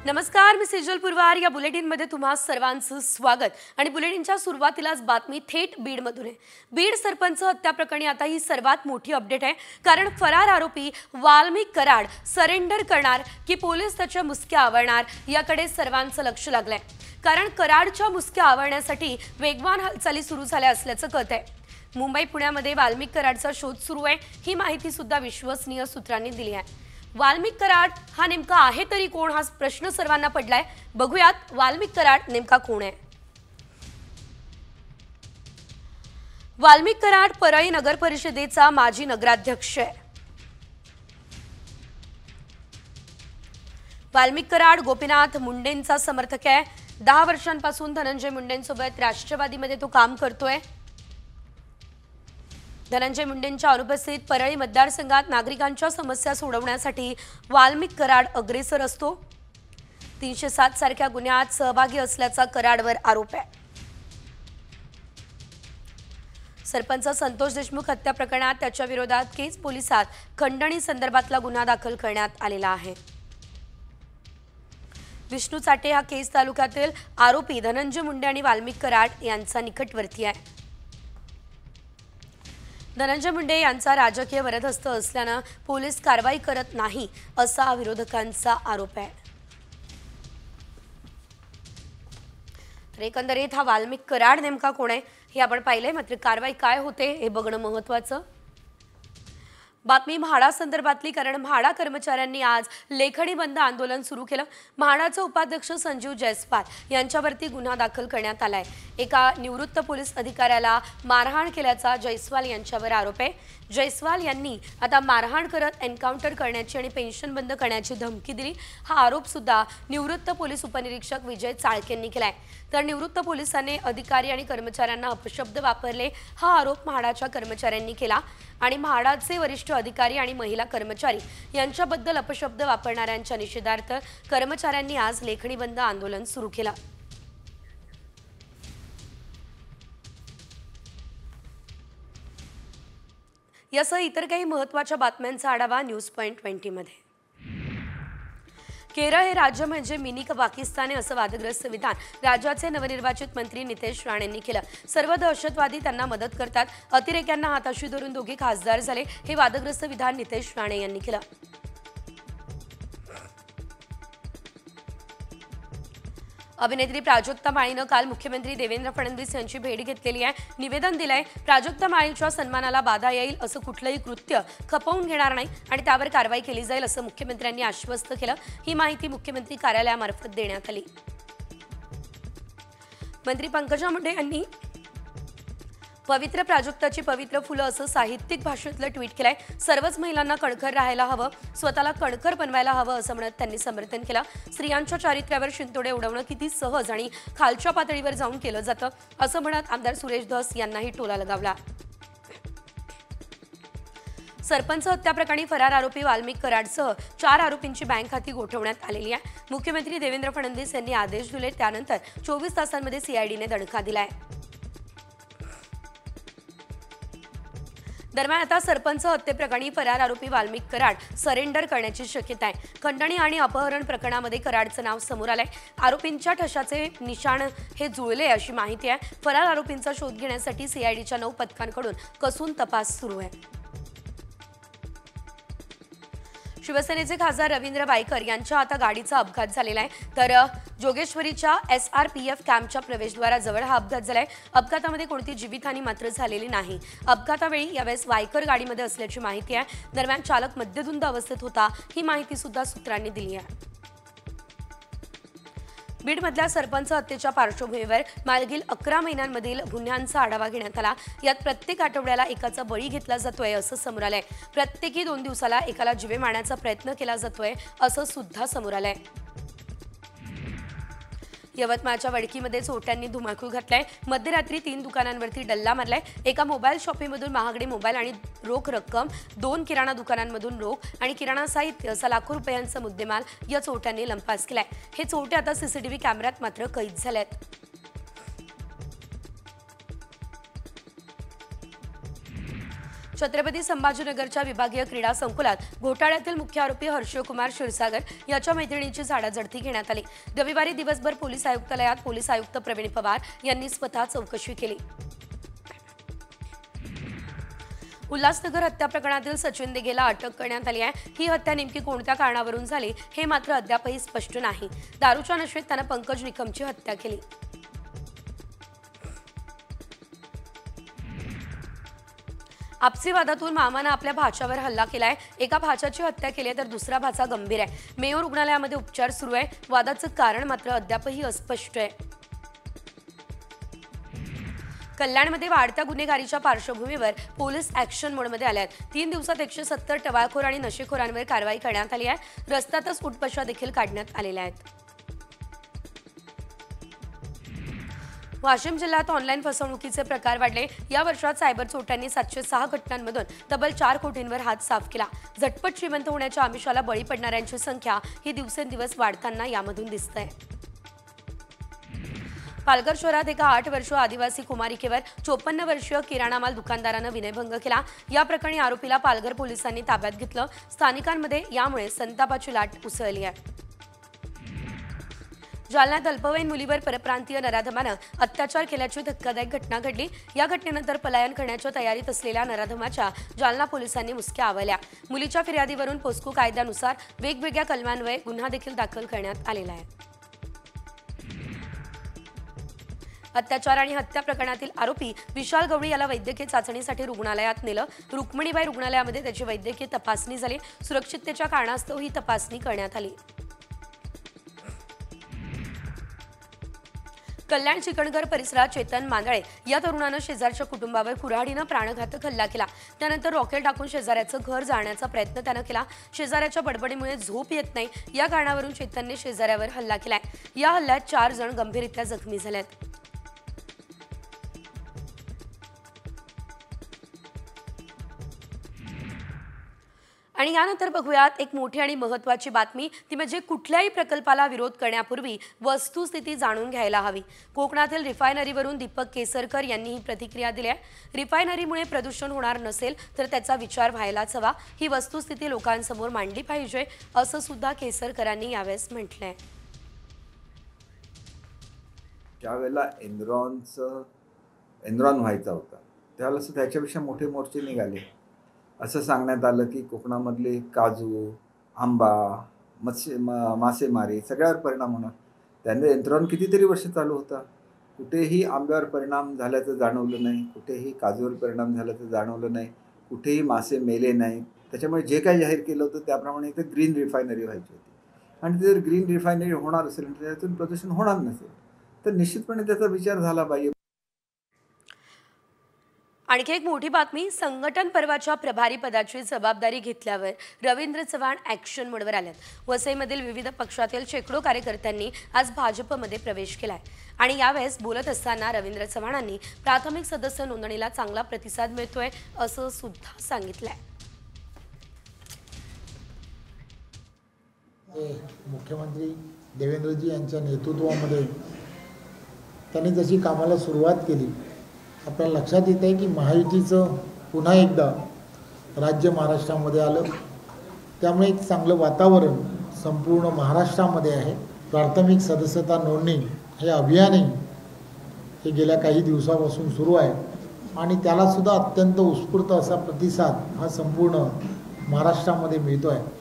नमस्कार, मी सेजल पुरवार. या बुलेटिनमध्ये तुम्हा सर्वांचं स्वागत. आणि बुलेटिनच्या सुरुवातीलाच बातमी थेट बीडमधून आहे. बीड सरपंच हत्या प्रकरणी आता ही सर्वात मोठी अपडेट आहे, कारण फरार आरोपी वाल्मिक कराड सरेंडर करणार की पोलीस त्याच्या मुसक्या आवळणार याकडे सर्वांचं लक्ष लागलंय. कारण कराडच्या मुसक्या आवळण्यासाठी वेगवान हालचाली सुरू झाल्या असल्याचं कळत आहे. मुंबई पुण्यामध्ये वाल्मिक कराडचा शोध सुरू आहे, ही माहिती सुद्धा विश्वसनीय सूत्रांनी दिली आहे. वाल्मिक कराड हा नेमका आहे तरी कोण, हा प्रश्न सर्वांना पडलाय. बघूयात वाल्मिक कराड नेमका कोण आहे. वाल्मिक कराड परळी नगर परिषदेचा माजी नगराध्यक्ष आहे. वाल्मिक कराड गोपीनाथ मुंडेंचा समर्थक आहे. 10 वर्षांपासून धनंजय मुंडेंसोबत राष्ट्रवादीमध्ये तो काम करतोय. धनंजय मुंडेंच्या अनुपस्थित परळी मतदारसंघात नागरिकांच्या समस्या सोडवण्यासाठी वाल्मिक कराड अग्रेसर असतो. 307 सारख्या गुन्ह्यात सहभागी असल्याचा कराडवर आरोप आहे. सरपंच संतोष देशमुख हत्या प्रकरणात त्याच्या विरोधात केज पोलिसात खंडणी संदर्भातला गुन्हा दाखल करण्यात आलेला आहे. विष्णू चाटे हा केज तालुक्यातील आरोपी धनंजय मुंडे आणि वाल्मिक कराड यांचा निकटवर्ती आहे. धनंजय मुंडे यांचा राजकीय वरदहस्त असल्यानं पोलीस कारवाई करत नाही असा विरोधकांचा आरोप आहे. तर एकंदरीत हा वाल्मिक कराड नेमका कोण आहे हे आपण पाहिले, मात्र कारवाई काय होते हे बघणं महत्त्वाचं. बातमी म्हाडा संदर्भातली, कारण म्हाडा कर्मचाऱ्यांनी आज लेखणी बंद आंदोलन सुरू केलं. म्हाडाचे उपाध्यक्ष संजीव जयस्वाल यांच्यावरती गुन्हा दाखल करण्यात आलाय. एका निवृत्त पोलीस अधिकाऱ्याला मारहाण केल्याचा जयस्वाल यांच्यावर आरोप आहे. जयस्वाल यांनी आता मारहाण करत एन्काउंटर करण्याची आणि पेन्शन बंद करण्याची धमकी दिली. हा आरोप सुद्धा निवृत्त पोलीस उपनिरीक्षक विजय चाळकेंनी केलाय. तर निवृत्त पोलिसांनी अधिकारी आणि कर्मचाऱ्यांना अपशब्द वापरले, हा आरोप म्हाडाच्या कर्मचाऱ्यांनी केला. आणि म्हाडाचे वरिष्ठ अधिकारी आणि महिला कर्मचारी यांच्याबद्दल अपशब्द वापरणाऱ्यांच्या निषेधार्थ कर्मचाऱ्यांनी आज लेखणी बंद आंदोलन सुरू केलं. यासह इतर काही महत्त्वाच्या बातम्यांचा आढावा न्यूज पॉइंट 20 मध्ये. केरळ हे राज्य म्हणजे मिनी पाकिस्तान आहे असं वादग्रस्त विधान राज्याचे नवनिर्वाचित मंत्री नितेश राणेंनी केलं. सर्व दहशतवादी त्यांना मदत करतात, अतिरेक्यांना हाताशी धरून दोघे खासदार झाले, हे वादग्रस्त विधान नितेश राणे यांनी केलं. अभिनेत्री प्राजक्ता माळीनं काल मुख्यमंत्री देवेंद्र फडणवीस यांची भेट घेतलेली आहे. निवेदन दिलंय, प्राजक्ता माळीच्या सन्मानाला बाधा येईल असं कुठलंही कृत्य खपवून घेणार नाही आणि त्यावर कारवाई केली जाईल असं मुख्यमंत्र्यांनी आश्वस्त केलं. ही माहिती मुख्यमंत्री कार्यालयामार्फत देण्यात आली. मंत्री पंकजा मुंडे यांनी पवित्र प्राजक्ताची पवित्र फुलं असं साहित्यिक भाषेतलं ट्विट केलंय. सर्वच महिलांना कणखर राहायला हवं, स्वतःला कणखर बनवायला हवं असं म्हणत त्यांनी समर्थन केलं. स्त्रियांच्या चारित्र्यावर शिंतोडे उडवणं किती सहज आणि खालच्या पातळीवर जाऊन केलं जातं असं म्हणत आमदार सुरेश धस यांनाही टोला लगावला. सरपंच हत्या प्रकरणी फरार आरोपी वाल्मिक कराडसह 4 आरोपींची बँक खाती गोठवण्यात आलेली आहे. मुख्यमंत्री देवेंद्र फडणवीस यांनी आदेश दिले, त्यानंतर 24 तासांमध्ये सीआयडीने दणका दिलाय. दरम्यान आता सरपंच हत्येप्रकरणी फरार आरोपी वाल्मिक कराड सरेंडर करण्याची शक्यता आहे. खंडणी आणि अपहरण प्रकरणामध्ये कराडचं नाव समोर आलंय. आरोपींच्या ठशाचे निशाण हे जुळले अशी माहिती आहे. फरार आरोपींचा शोध घेण्यासाठी सीआयडीच्या 9 पथकांकडून कसून तपास सुरू आहे. शिवसेनेचे खासदार रवींद्र वायकर यांच्या आता गाडीचा अपघात झालेला आहे. तर जोगेश्वरीच्या SRPF कॅम्पच्या प्रवेशद्वाराजवळ हा अपघात झालाय. अपघातामध्ये कोणती जीवितहानी मात्र झालेली नाही. अपघातावेळी यावेळेस वायकर गाडीमध्ये असल्याची माहिती आहे. दरम्यान चालक मद्यधुंद अवस्थेत होता, ही माहिती सुद्धा सूत्रांनी दिली आहे. बीडमधल्या सरपंच हत्येच्या पार्श्वभूमीवर मागील 11 महिन्यांमधील गुन्ह्यांचा आढावा घेण्यात आला. यात प्रत्येक आठवड्याला एकाचा बळी घेतला जातोय असं समोर आलंय. प्रत्येकी 2 दिवसाला एकाला जीवे मारण्याचा प्रयत्न केला जातोय असं सुद्धा समोर आलंय. यवतमाळच्या वडकीमध्ये चोरट्यांनी धुमाकूळ घातलाय. मध्यरात्री 3 दुकानांवरती डल्ला मारलाय. एका मोबाईल शॉपीमधून महागडे मोबाईल आणि रोख रक्कम, 2 किराणा दुकानांमधून रोख आणि किराणा साहित्य असा लाखो रुपयांचा मुद्देमाल या चोरट्यांनी लंपास केलाय. हे चोरटे आता सीसीटीव्ही कॅमेऱ्यात मात्र कैद झालेत. छत्रपती संभाजीनगरच्या विभागीय क्रीडा संकुलात घोटाळ्यातील मुख्य आरोपी हर्षकुमार क्षीरसागर याच्या मैत्रिणीची झाडाझडती घेण्यात आली। रविवारी दिवसभर पोलीस आयुक्तालयात पोलीस आयुक्त प्रवीण पवार यांनी स्वतः चौकशी केली। उल्हासनगर हत्या प्रकरणातील सचिन दिघेला अटक करण्यात आली आहे। ही हत्या नेमकी कोणत्या कारणावरून झाली हे मात्र अद्यापही स्पष्ट नाही। दारूच्या नशेत त्याने पंकज निकमची हत्या केली। आपसी वादातून मामाने आपल्या भाच्यावर हल्ला केलाय। एका भाच्याची हत्या केली आहे तर दुसरा भाचा गंभीर आहे। मेयो रुग्णालयामध्ये उपचार सुरू आहे। वादाचं कारण मात्र अद्यापही अस्पष्ट आहे। कल्याणमध्ये वाढत्या गुन्हेगारीच्या पार्श्वभूमीवर पोलीस ॲक्शन मोडमध्ये आले आहेत। 3 दिवसात 170 टवाळखोर आणि नशेखोरांवर कारवाई करण्यात आली आहे। रस्त्यातच उठबशा देखील काढण्यात आलेल्या आहेत। वाशिम जिल्ह्यात ऑनलाईन फसवणुकीचे प्रकार वाढले। या वर्षात सायबर चोरट्यांनी 706 घटनांमधून तब्बल 4 कोटींवर हात साफ केला। झटपट श्रीमंत होण्याच्या आमिषाला बळी पडणाऱ्यांची संख्या ही दिवसेंदिवस वाढताना यामधून दिसते। पालघर शहरात एका 8 वर्षीय आदिवासी कुमारिकेवर 54 वर्षीय किराणा माल दुकानदाराने विनयभंग केला। या प्रकरणी आरोपीला पालघर पोलिसांनी ताब्यात घेतलं। स्थानिकांमध्ये यामुळे संतापाची लाट उसळली आहे। जालन्यात अल्पवयीन मुलीवर परप्रांतीय नराधमानं अत्याचार केल्याची धक्कादायक घटना घडली। या घटनेनंतर पलायन करण्याच्या तयारीत असलेल्या नराधमाच्या जालना पोलिसांनी मुसक्या आवळल्या। मुलीच्या फिर्यादीवरून पोस्को कायद्यानुसार वेगवेगळ्या कलमान्वये गुन्हा देखील दाखल करण्यात आलेला आहे। अत्याचार आणि हत्या प्रकरणातील आरोपी विशाल गवळी याला वैद्यकीय चाचणीसाठी रुग्णालयात नेलं। रुक्मिणीबाई रुग्णालयामध्ये त्याची वैद्यकीय तपासणी झाली। सुरक्षिततेच्या कारणास्तव ही तपासणी करण्यात आली। कल्याण चिकणघर परिसरात चेतन मांदळे या तरुणानं शेजारच्या कुटुंबावर कुऱ्हाडीनं प्राणघातक हल्ला केला। त्यानंतर रॉकेल टाकून शेजाऱ्याचं घर जाळण्याचा प्रयत्न त्यानं केला। शेजाऱ्याच्या बडबडीमुळे झोप येत नाही या कारणावरून चेतनने शेजाऱ्यावर हल्ला केलाय। या हल्ल्यात 4 जण गंभीररित्या जखमी झालेत। आणि यानंतर बघूयात एक मोठी आणि महत्त्वाची बातमी, ती म्हणजे कुठल्याही प्रकल्पाला विरोध करण्यापूर्वी वस्तुस्थिती जाणून घ्यायला हवी। कोकणातील रिफायनरीवरून दीपक केसरकर यांनी ही प्रतिक्रिया दिली आहे। रिफायनरीमुळे प्रदूषण होणार नसेल तर त्याचा विचार व्हायलाच हवा। ही वस्तुस्थिती लोकांसमोर मांडली पाहिजे असं सुद्धा केसरकरांनी यावेळेस म्हटलंय। ज्यावेळेला एनरॉन व्हायचा होता त्यावेळेला त्याच्यापेक्षा मोठे मोर्चे निघाले। असं सांगण्यात आलं की कोकणामधले काजू, आंबा, मासेमारी सगळ्यावर परिणाम होणार। त्याने एनरॉन कितीतरी वर्ष चालू होता, कुठेही आंब्यावर परिणाम झाल्याचं जाणवलं नाही, कुठेही काजूवर परिणाम झाल्याचं जाणवलं नाही, कुठेही मासे मेले नाही। त्याच्यामुळे जे काही जाहीर केलं होतं त्याप्रमाणे इथे ग्रीन रिफायनरी व्हायची होती आणि जर ग्रीन रिफायनरी होणार असेल आणि त्यातून प्रदूषण होणार नसेल तर निश्चितपणे त्याचा विचार झाला पाहिजे। आणखी एक मोठी बातमी, संघटन पर्वाच्या प्रभारी पदाची जबाबदारी घेतल्यावर रवींद्र चव्हाण ॲक्शन मोडवर आलेत। वसईमधील विविध पक्षातील शेकडो कार्यकर्त्यांनी आज भाजपमध्ये प्रवेश केलाय आणि यावेळेस बोलत असताना रवींद्र चव्हाणांनी प्राथमिक सदस्य नोंदणीला चांगला प्रतिसाद मिळतोय असं सुद्धा सांगितलंय। मुख्यमंत्री देवेंद्रजी यांच्या नेतृत्वामध्ये त्यांनी जशी कामाला सुरुवात केली, आपल्याला लक्षात येत आहे की महायुतीचं पुन्हा एकदा राज्य महाराष्ट्रामध्ये आलं। त्यामुळे एक चांगलं वातावरण संपूर्ण महाराष्ट्रामध्ये आहे। प्राथमिक सदस्यता नोंदणी हे अभियानही हे गेल्या काही दिवसापासून सुरू आहे आणि त्यालासुद्धा अत्यंत उत्स्फूर्त असा प्रतिसाद हा संपूर्ण महाराष्ट्रामध्ये मिळतो आहे।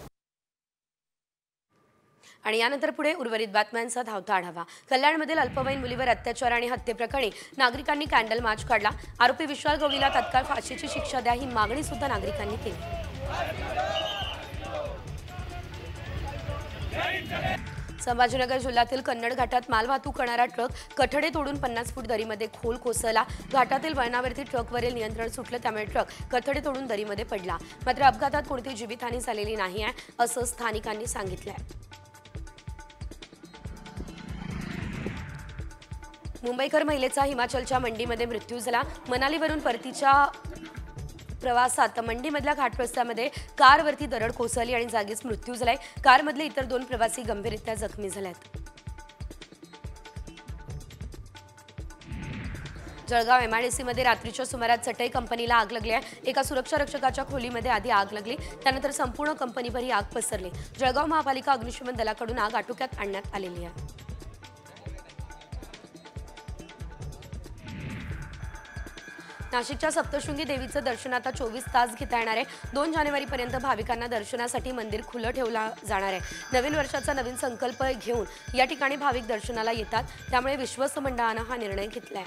आणि यानंतर पुढे उर्वरित बातम्यांचा धावता आढावा। कल्याणमधील अल्पवयीन मुलीवर अत्याचार आणि हत्येप्रकरणी नागरिकांनी कॅन्डल मार्च काढला। आरोपी विशाल गवळीला तत्काळ फाशीची शिक्षा द्या ही मागणी सुद्धा नागरिकांनी केली। संभाजीनगर जिल्ह्यातील कन्नड घाटात मालवाहतूक करणारा ट्रक कठडे तोडून 50 फूट दरीमध्ये खोल कोसळला। घाटातील वळणावरती ट्रकवरील नियंत्रण सुटलं, त्यामुळे ट्रक कठडे तोडून दरीमध्ये पडला। मात्र अपघातात कोणतीही जीवितहानी झालेली नाही आहे असं स्थानिकांनी सांगितलंय। मुंबईकर महिलेचा हिमाचलच्या मंडीमध्ये मृत्यू झाला। मनालीवरून परतीच्या प्रवासात मंडीमधल्या घाट रस्त्यामध्ये कारवरती दरड कोसळली आणि जागीच मृत्यू झालाय। कारमधले इतर 2 प्रवासी गंभीररित्या जखमी झालेत। जळगाव MIDC मध्ये रात्रीच्या सुमारास चटई कंपनीला आग लागली आहे. एका सुरक्षा रक्षकाच्या खोलीमध्ये आधी आग लागली, त्यानंतर संपूर्ण कंपनीभर ही आग पसरली. जळगाव महापालिका अग्निशमन दलाकडून आग आटोक्यात आणण्यात आलेली आहे. नाशिकच्या सप्तशृंगी देवीचं दर्शन आता 24 तास घेता येणार आहे. 2 जानेवारीपर्यंत भाविकांना दर्शनासाठी मंदिर खुलं ठेवलं जाणार आहे. नवीन वर्षाचा नवीन संकल्प घेऊन या ठिकाणी भाविक दर्शनाला येतात, त्यामुळे विश्वस्त मंडळानं हा निर्णय घेतलाय.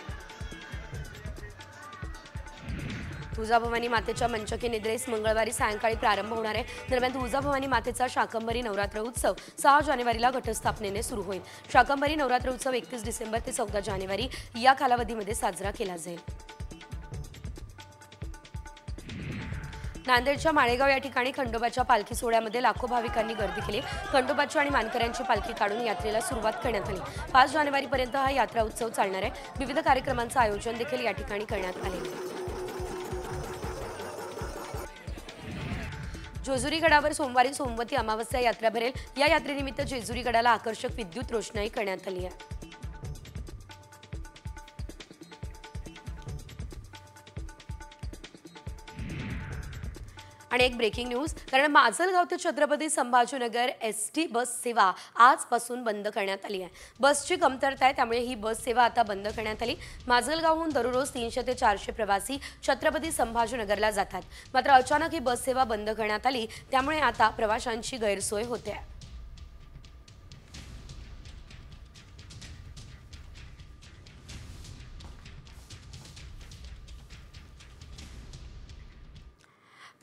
तुळजाभवानी मातेच्या मंचकी निद्रेस मंगळवारी सायंकाळी प्रारंभ होणार आहे. दरम्यान तुळजाभवानी मातेचा शाकंभरी नवरात्र उत्सव 6 जानेवारीला घटस्थापनेने सुरू होईल. शाकंभरी नवरात्र उत्सव 31 डिसेंबर ते 14 जानेवारी या कालावधीमध्ये साजरा केला जाईल. नांदेडच्या माळेगाव या ठिकाणी खंडोबाच्या पालखी सोहळ्यामध्ये लाखो भाविकांनी गर्दी केली. खंडोबाची आणि मानकऱ्यांची पालखी काढून यात्रेला सुरुवात करण्यात आली. 5 जानेवारीपर्यंत हा यात्रा उत्सव चालणार आहे. विविध कार्यक्रमांचं आयोजन देखील या ठिकाणी करण्यात आले आहे. जेजुरी गडावर सोमवारी सोमवती अमावस्या यात्रा भरेल. या यात्रेनिमित्त जेजुरी गडाला आकर्षक विद्युत रोषणाई करण्यात आली आहे. आणि एक ब्रेकिंग न्यूज, कारण माजलगाव ते छत्रपती संभाजीनगर ST बस सेवा आजपासून बंद करण्यात आली आहे. बसची कमतरता आहे, त्यामुळे ही बस सेवा आता बंद करण्यात आली. माजलगावहून दररोज 300 ते 400 प्रवासी छत्रपती संभाजीनगरला जातात. मात्र अचानक ही बस सेवा बंद करण्यात आली, त्यामुळे आता प्रवाशांची गैरसोय होते.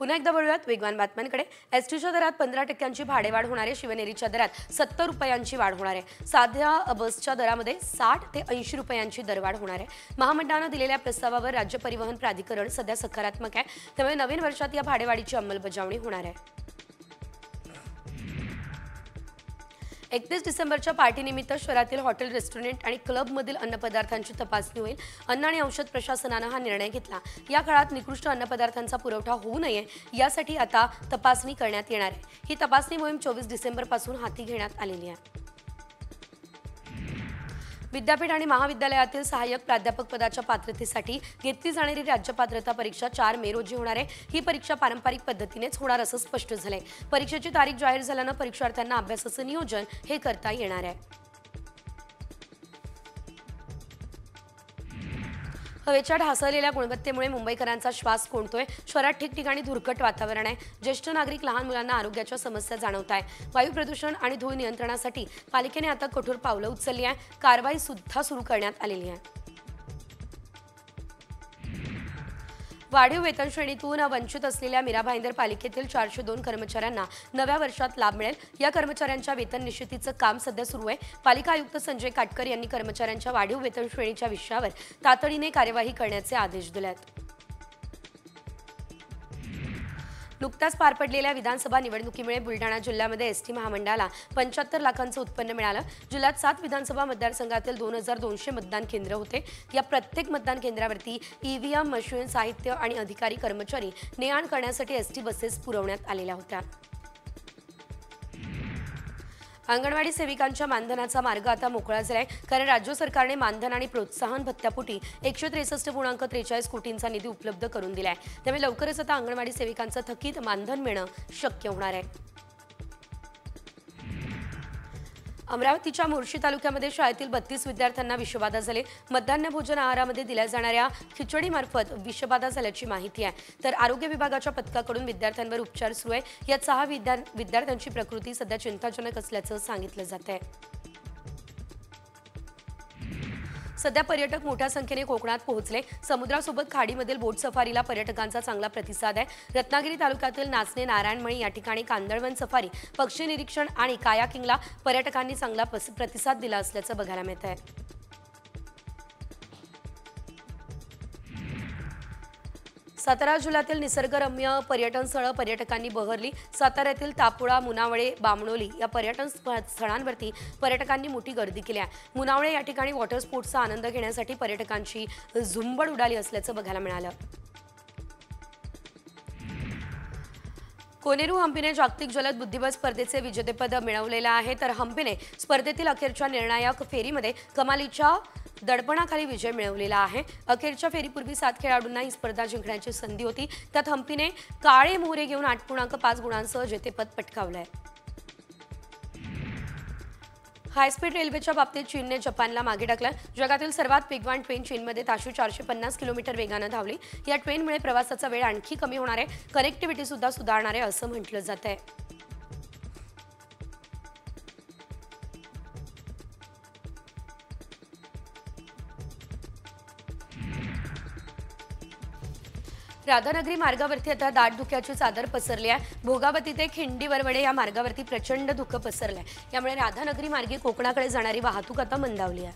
पुन्हा एकदा वळूयात वेगवान बातम्यांकडे. STच्या दरात 15% भाडेवाढ होणार आहे. शिवनेरीच्या दरात 70 रुपयांची वाढ होणार आहे. साध्या बसच्या दरामध्ये 60 ते 80 रुपयांची दरवाढ होणार आहे. महामंडळानं दिलेल्या प्रस्तावावर राज्य परिवहन प्राधिकरण सध्या सकारात्मक आहे, त्यामुळे नवीन वर्षात या भाडेवाढीची अंमलबजावणी होणार आहे. 31 डिसेंबरच्या पार्टीनिमित्त शहरातील हॉटेल, रेस्टॉरंट आणि क्लबमधील अन्नपदार्थांची तपासणी होईल. अन्न आणि औषध प्रशासनानं हा निर्णय घेतला. या काळात निकृष्ट अन्नपदार्थांचा पुरवठा होऊ नये यासाठी आता तपासणी करण्यात येणार आहे. ही तपासणी मोहीम 24 डिसेंबरपासून हाती घेण्यात आलेली आहे. विद्यापीठ आणि महाविद्यालयातील सहाय्यक प्राध्यापक पदाच्या पात्रतेसाठी घेतली जाणारी राज्य पात्रता परीक्षा 4 मे रोजी होणार आहे. ही परीक्षा पारंपरिक पद्धतीनेच होणार असं स्पष्ट झालंय. परीक्षेची तारीख जाहीर झाल्यानं परीक्षार्थ्यांना अभ्यासाचं नियोजन हे करता येणार आहे. हवेच्या ढासळलेल्या गुणवत्तेमुळे मुंबईकरांचा श्वास कोंडतोय. शहरात ठिकठिकाणी धुरकट वातावरण आहे. ज्येष्ठ नागरिक, लहान मुलांना आरोग्याच्या समस्या जाणवत आहे. वायू प्रदूषण आणि धूळ नियंत्रणासाठी पालिकेने आता कठोर पावलं उचलली आहे. कारवाई सुद्धा सुरू करण्यात आलेली आहे. वाढीव वेतन श्रेणीतून वंचित असलेल्या मीरा भाईंदर पालिकेतील 402 कर्मचाऱ्यांना नव्या वर्षात लाभ मिळेल. या कर्मचाऱ्यांच्या वेतन निश्चितीचं काम सध्या सुरू आहे. पालिका आयुक्त संजय काटकर यांनी कर्मचाऱ्यांच्या वाढीव वेतन श्रेणीच्या विषयावर तातडीने कार्यवाही करण्याचे आदेश दिले आहेत. नुकत्याच पार पडलेल्या विधानसभा निवडणुकीमुळे बुलढाणा जिल्ह्यामध्ये ST महामंडळाला 75 लाखांचं उत्पन्न मिळालं. जिल्ह्यात 7 विधानसभा मतदारसंघातील 2200 मतदान केंद्र होते. या प्रत्येक मतदान केंद्रावरती EVM मशीन, साहित्य आणि अधिकारी कर्मचारी ने-आण करण्यासाठी ST बसेस पुरवण्यात आलेल्या होत्या. अंगणवाडी सेविकांच्या मानधनाचा मार्ग आता मोकळा झालाय, कारण राज्य सरकारने मानधन आणि प्रोत्साहन भत्त्यापोटी 163.43 कोटींचा निधी उपलब्ध करून दिलाय. त्यामुळे लवकरच आता अंगणवाडी सेविकांचं थकीत मानधन मिळणं शक्य होणार आहे. अमरावतीच्या मोर्शी तालुक्यामध्ये शाळेतील 32 विद्यार्थ्यांना विषबाधा झाली. मध्यान्ह भोजन आहारामध्ये दिल्या जाणाऱ्या खिचडीमार्फत विषबाधा झाल्याची माहिती आहे. तर आरोग्य विभागाच्या पथकाकडून विद्यार्थ्यांवर उपचार सुरू आहे. यात 6 विद्यार्थ्यांची प्रकृती सध्या चिंताजनक असल्याचं सांगितलं जात आहे. सध्या पर्यटक मोठ्या संख्येने कोकणात पोहोचले. समुद्रासोबत खाडीमधील बोट सफारीला पर्यटकांचा चांगला प्रतिसाद आहे. रत्नागिरी तालुक्यातील नाचणे, नारायणमळी या ठिकाणी कांदळवन सफारी, पक्षी निरीक्षण आणि कायाकिंगला पर्यटकांनी चांगला प्रतिसाद दिला असल्याचं बघायला मिळत आहे. सातारा जिल्ह्यातील निसर्गरम्य पर्यटन स्थळं पर्यटकांनी बहरली. साताऱ्यातील तापुळा, मुनावळे, बामणोली या पर्यटन स्थळांवरती पर्यटकांनी मोठी गर्दी केली आहे. मुनावळे या ठिकाणी वॉटर स्पोर्ट्सचा आनंद घेण्यासाठी पर्यटकांची झुंबड उडाली असल्याचं बघायला मिळालं. कोनेरू हम्पीने जागतिक जलद बुद्धिबळ स्पर्धेचे विजेतेपद मिळवलेले आहे, तर हम्पीने स्पर्धेतील अखेरच्या निर्णायक फेरीमध्ये कमालीच्या दडपणाखाली विजय मिळवलेला आहे। अखेरच्या फेरीपूर्वी 7 खेळाडूंना ही स्पर्धा जिंकण्याची संधी होती, त्यात हम्पीने काळे मोहरे घेऊन 8.5 गुणांसह जेतेपद पटकावलंय। हायस्पीड रेल्वेच्या बाबतीत चीनने जपानला मागे टाकलं। जगातील सर्वात वेगवान ट्रेन चीनमध्ये ताशी 450 किलोमीटर वेगाने धावली। या ट्रेनमुळे प्रवासाचा वेळ आणखी कमी होणार आहे, कनेक्टिव्हिटी सुद्धा सुधारणार आहे असं म्हटलं जात आहे। राधानगरी मार्गावरती आता दाट धुक्याची चादर पसरली आहे। भोगावती ते खिंडी वरवडे या मार्गावरती प्रचंड धुकं पसरलंय। यामुळे राधानगरी मार्गे कोकणाकडे जाणारी वाहतूक आता मंदावली आहे।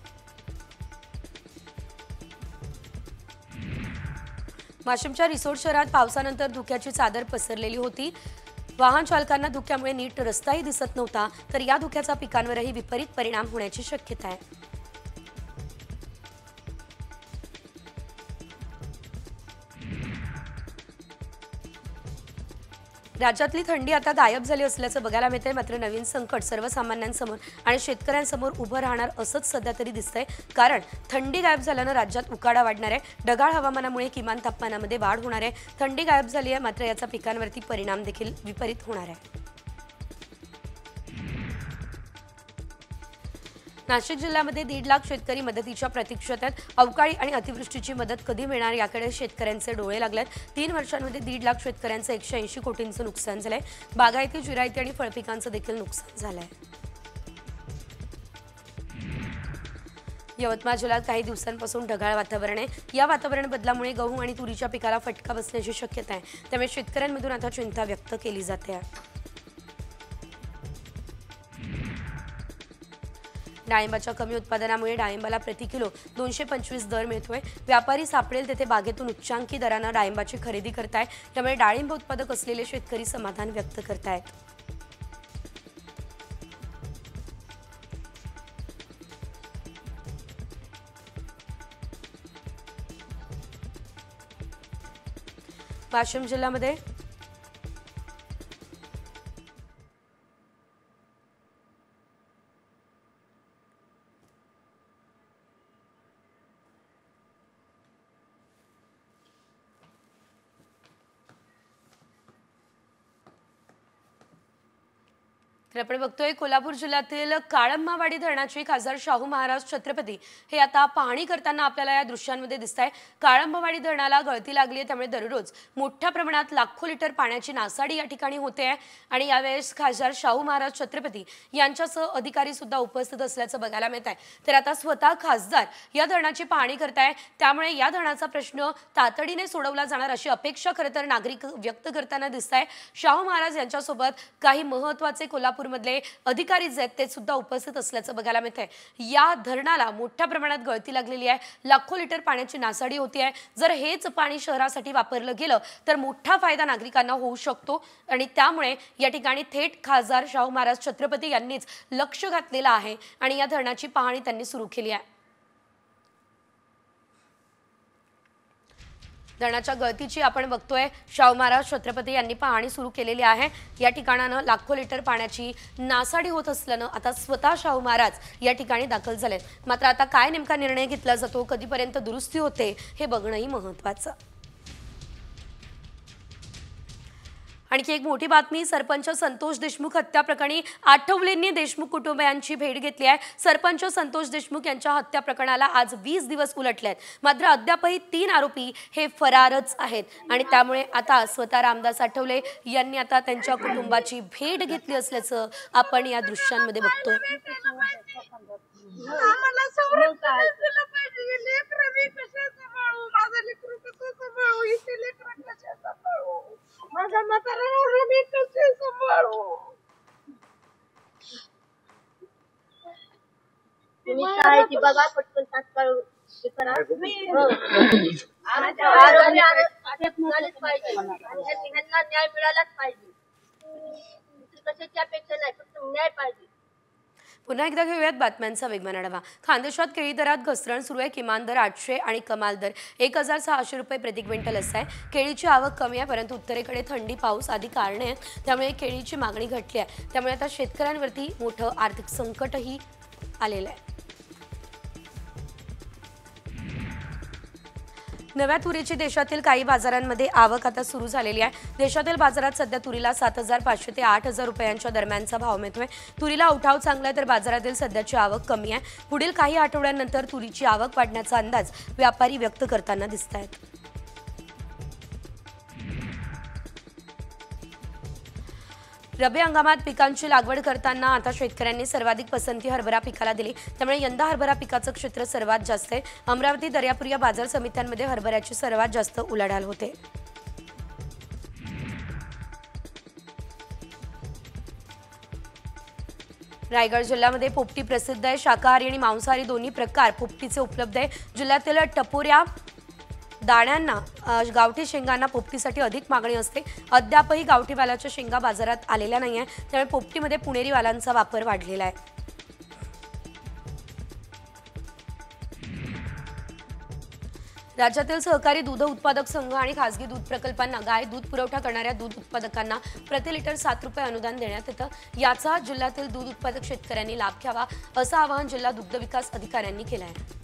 वाशिमच्या रिसोड शहरात पावसानंतर धुक्याची चादर पसरलेली होती। वाहन चालकांना धुक्यामुळे नीट रस्ताही दिसत नव्हता, तर या धुक्याचा पिकांवरही विपरीत परिणाम होण्याची शक्यता आहे। राज्यातली थंडी आता गायब झाली असल्याचं बघायला मिळतंय, मात्र नवीन संकट सर्वसामान्यांसमोर आणि शेतकऱ्यांसमोर उभं राहणार असंच सध्या तरी दिसतंय। कारण थंडी गायब झाल्यानं राज्यात उकाडा वाढणार आहे। ढगाळ हवामानामुळे किमान तापमानामध्ये वाढ होणार आहे। थंडी गायब झाली आहे, मात्र याचा पिकांवरती परिणाम देखील विपरीत होणार आहे। नाशिक जिल्ह्यामध्ये 1.5 लाख शेतकरी मदतीच्या प्रतीक्षेत आहेत। अवकाळी आणि अतिवृष्टीची मदत कधी मिळणार याकडे शेतकऱ्यांचे डोळे लागलेत। 3 वर्षांमध्ये 1.5 लाख शेतकऱ्यांचं 180 कोटींचं नुकसान झालंय। बागायती, जिरायती आणि फळपिकांचं देखील नुकसान झालंय। यवतमाळ जिल्ह्यात काही दिवसांपासून ढगाळ वातावरण आहे। या वातावरण बदलामुळे गहू आणि तुरीच्या पिकाला फटका बसण्याची शक्यता आहे, त्यामुळे शेतकऱ्यांमधून आता चिंता व्यक्त केली जाते। डाळिंबाच्या कमी उत्पादनामुळे डाळिंबाला प्रति किलो 225 दर मिळतोय। व्यापारी सापडेल तेथे बागेतून उच्चांकी दराने डाळिंबाची खरेदी करतायत, त्यामुळे डाळिंब उत्पादक असलेले शेतकरी समाधान व्यक्त करतायत। वाशिम जिल्ह्यामध्ये तर आपण बघतोय कोल्हापूर जिल्ह्यातील काळंबावाडी धरणाची खासदार शाहू महाराज छत्रपती हे आता पाहणी करताना आपल्याला या दृश्यांमध्ये दिसतंय। काळंबावाडी धरणाला गळती लागली आहे, त्यामुळे दररोज मोठ्या प्रमाणात लाखो लिटर पाण्याची नासाडी या ठिकाणी होते आहे आणि यावेळेस खासदार शाहू महाराज छत्रपती यांच्यासह अधिकारी सुद्धा उपस्थित असल्याचं बघायला मिळत आहे। तर आता स्वतः खासदार या धरणाची पाहणी करताय, त्यामुळे या धरणाचा प्रश्न तातडीने सोडवला जाणार अशी अपेक्षा खरं तर नागरिक व्यक्त करताना दिसताय। शाहू महाराज यांच्यासोबत काही महत्त्वाचे कोल्हापूर मधले अधिकारी जे आहेत ते सुद्धा उपस्थित असल्याचं बघायला मिळतंय। या धरणाला मोठ्या प्रमाणात गळती लागलेली आहे, लाखो लिटर पाण्याची नासाडी होती आहे। जर हेच पाणी शहरासाठी वापरलं गेलं तर मोठा फायदा नागरिकांना होऊ शकतो आणि त्यामुळे या ठिकाणी थेट खासदार शाहू महाराज छत्रपती यांनीच लक्ष घातलेलं आहे आणि या धरणाची पाहणी त्यांनी सुरू केली आहे। धरणाच्या गळतीची आपण बघतोय, शाहू महाराज छत्रपती यांनी पाहणी सुरू केलेली आहे। या ठिकाणानं लाखो लिटर पाण्याची नासाडी होत असल्यानं आता स्वतः शाहू महाराज या ठिकाणी दाखल झालेत। मात्र आता काय नेमका निर्णय घेतला जातो, कधीपर्यंत दुरुस्ती होते हे बघणंही महत्त्वाचं। आणखी एक मोठी बातमी, सरपंच संतोष देशमुख हत्या प्रकरणी आठवलेंनी देशमुख कुटुंबियांची भेट घेतली आहे। सरपंच संतोष देशमुख यांच्या हत्या प्रकरणाला आज 20 दिवस उलटले आहेत, मात्र अद्यापही 3 आरोपी हे फरारच आहेत आणि त्यामुळे आता स्वतः रामदास आठवले यांनी आता त्यांच्या कुटुंबाची भेट घेतली असल्याचं आपण या दृश्यांमध्ये बघतोय। तुम्ही काय ती बघा पटकन तात्काळ हे करा। झालेच पाहिजे आणि ह्यांना न्याय मिळालाच पाहिजे। कशाची अपेक्षा नाही, फक्त न्याय पाहिजे। पुन्हा एकदा घेऊयात बातम्यांचा वेगवान आढावा। खानदेशात केळी दरात घसरण सुरू आहे। किमान दर 800 आणि कमाल दर 1600 रुपये प्रति क्विंटल असा आहे। केळीची आवक कमी आहे, परंतु उत्तरेकडे थंडी, पाऊस आदी कारणे आहेत, त्यामुळे केळीची मागणी घटली आहे। त्यामुळे आता शेतकऱ्यांवरती मोठं आर्थिक संकटही आलेलं आहे। नव्या तुरीची देशातील काही बाजारांमध्ये आवक आता सुरू झालेली आहे। देशातील बाजारात सध्या तुरीला 7500 ते 8000 रुपयांच्या दरम्यानचा भाव मिळतोय। तुरीला उठाव चांगला आहे, तर बाजारातील सध्याची आवक कमी आहे। पुढील काही आठवड्यांनंतर तुरीची आवक वाढण्याचा अंदाज व्यापारी व्यक्त करताना दिसतायत। रब्बी हंगामात पिकांची लागवड करताना आता शेतकऱ्यांनी सर्वाधिक पसंती हरभरा पिकाला दिली, त्यामुळे यंदा हरभरा पिकाचं क्षेत्र सर्वात जास्त आहे। अमरावती, दर्यापूर या बाजार समित्यांमध्ये हरभऱ्याची सर्वात जास्त उलाढाल होते। रायगड जिल्ह्यामध्ये पोपटी प्रसिद्ध आहे। शाकाहारी आणि मांसाहारी दोन्ही प्रकार पोपटीचे उपलब्ध आहे। जिल्ह्यातील टपोऱ्या दाण्यांना, गावठी शेंगांना पोपटीसाठी अधिक मागणी असते। अद्यापही गावठी वालाच्या शेंगा बाजारात आलेल्या नाही आहे, त्यामुळे पोपटीमध्ये पुणेरी वालांचा वापर वाढलेला आहे। राज्यातील सहकारी दूध उत्पादक संघ आणि खासगी दूध प्रकल्पांना गाय दूध पुरवठा करणाऱ्या दूध उत्पादकांना प्रति लिटर 7 रुपये अनुदान देण्यात येतं। याचा जिल्ह्यातील दूध उत्पादक शेतकऱ्यांनी लाभ घ्यावा, असं आवाहन जिल्हा दुग्ध विकास अधिकाऱ्यांनी केलं आहे।